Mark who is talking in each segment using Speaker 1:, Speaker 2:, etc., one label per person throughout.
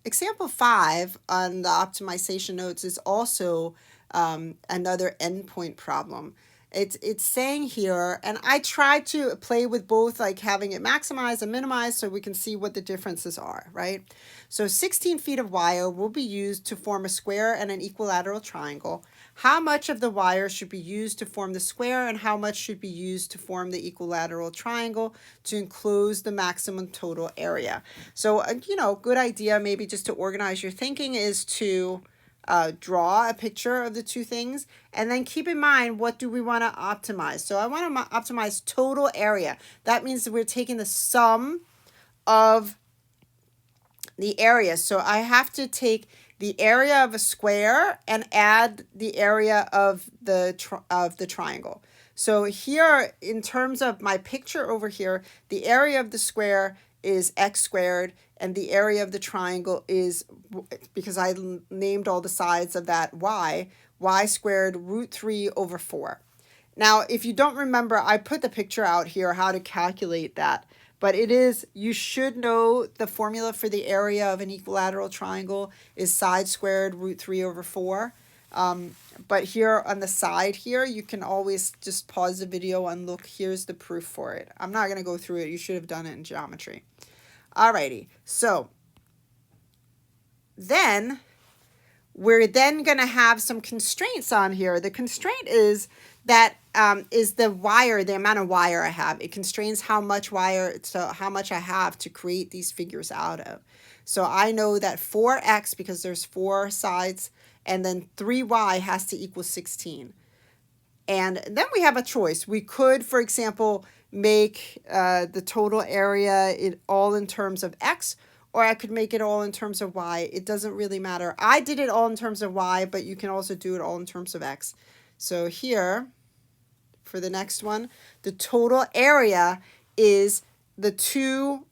Speaker 1: example 5 on the optimization notes is also another endpoint problem. It's saying here, and I try to play with both, like having it maximize and minimize so we can see what the differences are, right? So 16 feet of wire will be used to form a square and an equilateral triangle. How much of the wire should be used to form the square and how much should be used to form the equilateral triangle to enclose the maximum total area? So, good idea maybe just to organize your thinking is to draw a picture of the two things, and then keep in mind, what do we want to optimize? So I want to optimize total area. That means that we're taking the sum of the area. So I have to take the area of a square and add the area of the triangle. So here, in terms of my picture over here, the area of the square is x squared, and the area of the triangle is, because I named all the sides of that y squared root 3 over 4. Now, if you don't remember, I put the picture out here how to calculate that. But you should know the formula for the area of an equilateral triangle is side squared root 3 over 4. But here on the side here, you can always just pause the video and look. Here's the proof for it. I'm not going to go through it. You should have done it in geometry. Alrighty, so then we're then going to have some constraints on here. The constraint is that is the wire, the amount of wire I have. It constrains how much wire, so how much I have to create these figures out of. So I know that 4x, because there's 4 sides, and then 3y has to equal 16. And then we have a choice. We could, for example, make the total area all in terms of x, or I could make it all in terms of y. It doesn't really matter. I did it all in terms of y, but you can also do it all in terms of x. So here, for the next one, the total area is the two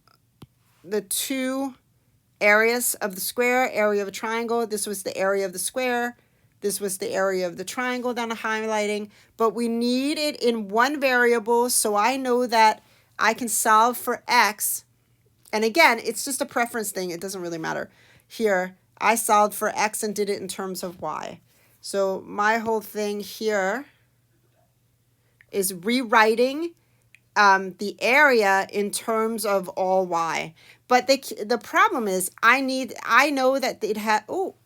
Speaker 1: areas of the square, area of a triangle. This was the area of the square. This was the area of the triangle that I'm highlighting. But we need it in one variable, so I know that I can solve for x. And again, it's just a preference thing. It doesn't really matter. Here, I solved for x and did it in terms of y. So my whole thing here is rewriting the area in terms of all y. But the problem is I know that it had,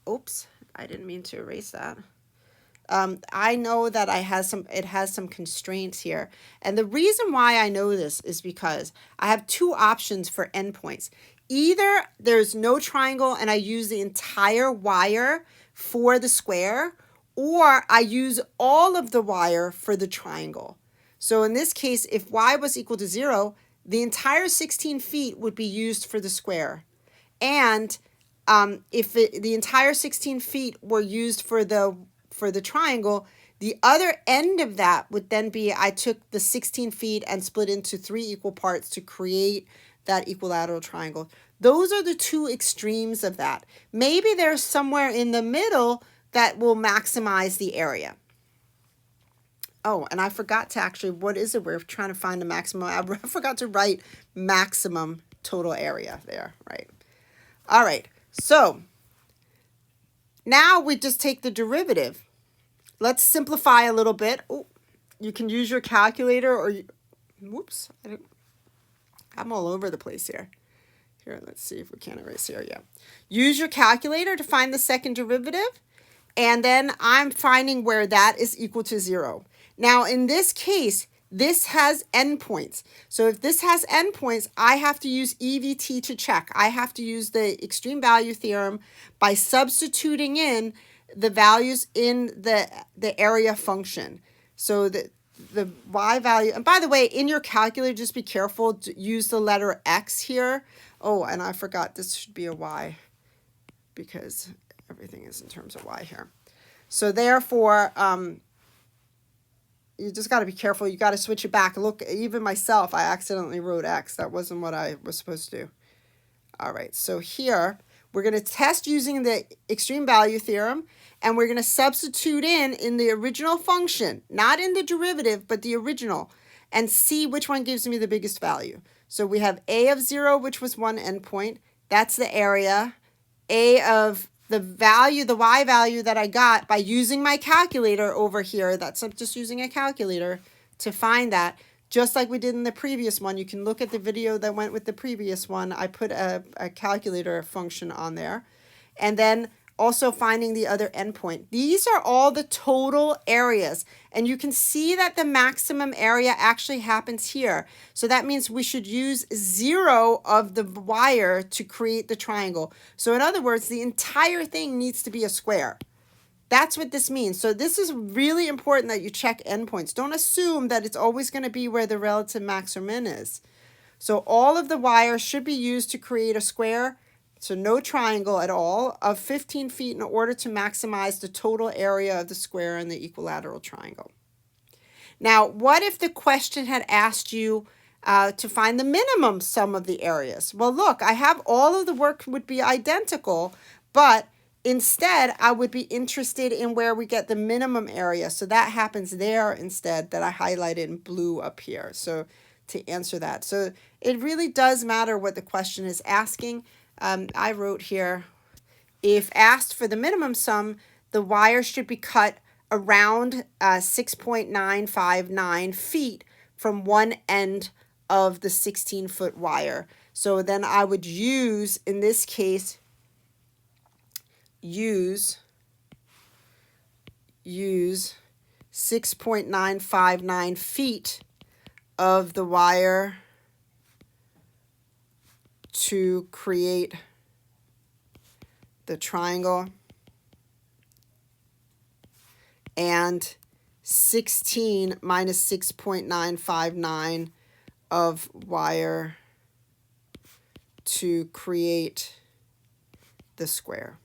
Speaker 1: oops, I didn't mean to erase that. I know that it has some constraints here. And the reason why I know this is because I have two options for endpoints. Either there's no triangle and I use the entire wire for the square, or I use all of the wire for the triangle. So in this case, if y was equal to 0, the entire 16 feet would be used for the square. And if the entire 16 feet were used for the triangle, the other end of that would then be I took the 16 feet and split into 3 equal parts to create that equilateral triangle. Those are the two extremes of that. Maybe there's somewhere in the middle that will maximize the area. Oh, and I forgot to actually, what is it? We're trying to find the maximum. I forgot to write maximum total area there, right? All right, so now we just take the derivative. Let's simplify a little bit. Oh, you can use your calculator or, whoops, I'm all over the place here. Here, let's see if we can erase here, yeah. Use your calculator to find the second derivative, and then I'm finding where that is equal to 0. Now, in this case, this has endpoints. So if this has endpoints, I have to use EVT to check. I have to use the extreme value theorem by substituting in the values in the area function. So the y value, and by the way, in your calculator, just be careful to use the letter x here. Oh, and I forgot this should be a y because everything is in terms of y here. So therefore, you just got to be careful. You got to switch it back. Look, even myself, I accidentally wrote x. That wasn't what I was supposed to do. All right, so here, we're going to test using the extreme value theorem, and we're going to substitute in the original function, not in the derivative, but the original, and see which one gives me the biggest value. So we have a of 0, which was one endpoint. That's the area. A of the value, the y value that I got by using my calculator over here. That's just using a calculator to find that. Just like we did in the previous one. You can look at the video that went with the previous one. I put a calculator function on there. And then also finding the other endpoint. These are all the total areas. And you can see that the maximum area actually happens here. So that means we should use 0 of the wire to create the triangle. So in other words, the entire thing needs to be a square. That's what this means. So this is really important that you check endpoints. Don't assume that it's always going to be where the relative max or min is. So all of the wires should be used to create a square. So no triangle at all of 15 feet in order to maximize the total area of the square in the equilateral triangle. Now, what if the question had asked you to find the minimum sum of the areas? Well, look, I have all of the work would be identical, but instead I would be interested in where we get the minimum area. So that happens there instead, that I highlighted in blue up here. So to answer that. So it really does matter what the question is asking. I wrote here, if asked for the minimum sum, the wire should be cut around 6.959 feet from one end of the 16-foot wire. So then I would use, in this case, use 6.959 feet of the wire to create the triangle, and 16 minus 6.959 of wire to create the square.